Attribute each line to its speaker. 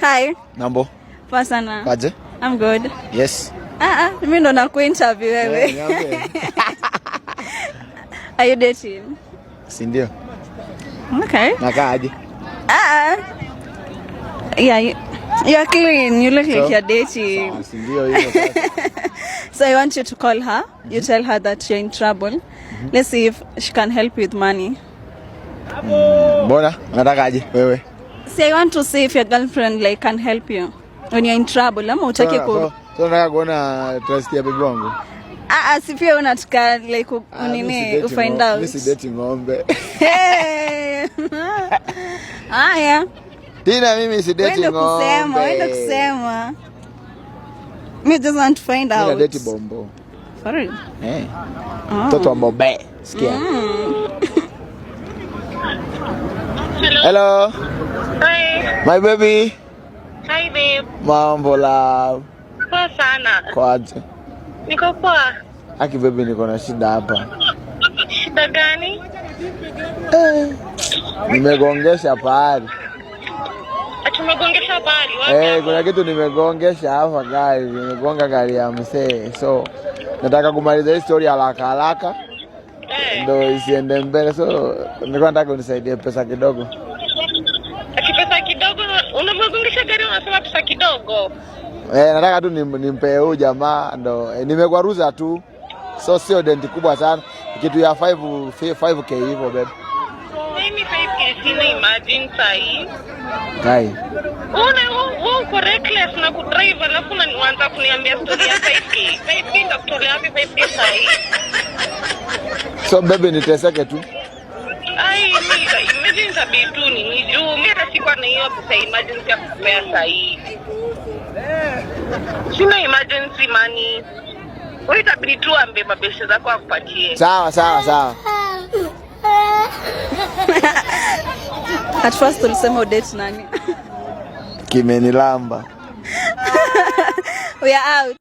Speaker 1: Hi.
Speaker 2: Mambo?
Speaker 1: Poa sana.
Speaker 2: Kaje?
Speaker 1: I'm good.
Speaker 2: Yes.
Speaker 1: Mimi ndo nakuinterview wewe. Are you dating?
Speaker 2: Si ndio.
Speaker 1: Okay.
Speaker 2: Nakaa aje?
Speaker 1: Yeah, you're clean. You look like you're dating.
Speaker 2: Si ndio hiyo sasa.
Speaker 1: So I want you to call her. You tell her that you're in trouble. Let's see if she can help you with money.
Speaker 2: Mbona? Unataka aje wewe?
Speaker 1: See, I want to see if your girlfriend like can help you when you're in trouble. Ama utaki ku
Speaker 2: So nataka kuona trust ya bibi wangu.
Speaker 1: Si pia unataka like unini find out.
Speaker 2: Mimi si dating ng'ombe.
Speaker 1: Yeah.
Speaker 2: Tina, mimi si dating ng'ombe.
Speaker 1: Wenda kusema. Me just want to find out.
Speaker 2: Mimi date bombo.
Speaker 1: For real?
Speaker 2: Mtoto wa bobe. Sikia. Hello.
Speaker 3: Hi.
Speaker 2: My baby.
Speaker 3: Hi babe.
Speaker 2: Mambo love.
Speaker 3: Poa sana.
Speaker 2: Kwaje?
Speaker 3: Niko poa.
Speaker 2: Aki baby, niko na shida hapa.
Speaker 3: Shida gani?
Speaker 2: Nimegongesha pahali.
Speaker 3: Tumegongesha pahali wapi?
Speaker 2: Kuna kitu nimegongesha hapa gari. Nimegonga gari ya msee. So nataka kumaliza hii story haraka. Ndio isiende mbele. So nilikuwa nataka unisaidie pesa kidogo.
Speaker 3: Pesa kidogo? Unamegongesha gari unasema pesa kidogo?
Speaker 2: Nataka tu nimpe huyu jamaa ndo nimegwaruza tu. So sio denti kubwa sana. Kitu ya 5k hivyo babe.
Speaker 3: Mimi 5k sina, imagine sahi.
Speaker 2: Kai.
Speaker 3: Uko reckless na kudrive alafu unaanza kuniambia story ya 5k. 5k ndakutolea wapi 5k sahi?
Speaker 2: So baby niteseke tu.
Speaker 3: Imagine tabitu ni juu mimi hata sikuwa na hiyo pesa emergency ya kupea sahi. Sina emergency money. Wewe itabidi tu ambe mabeshe zako akupatie.
Speaker 2: Sawa.
Speaker 1: At first ulisema date nani?
Speaker 2: Kimenilamba.
Speaker 1: We are out.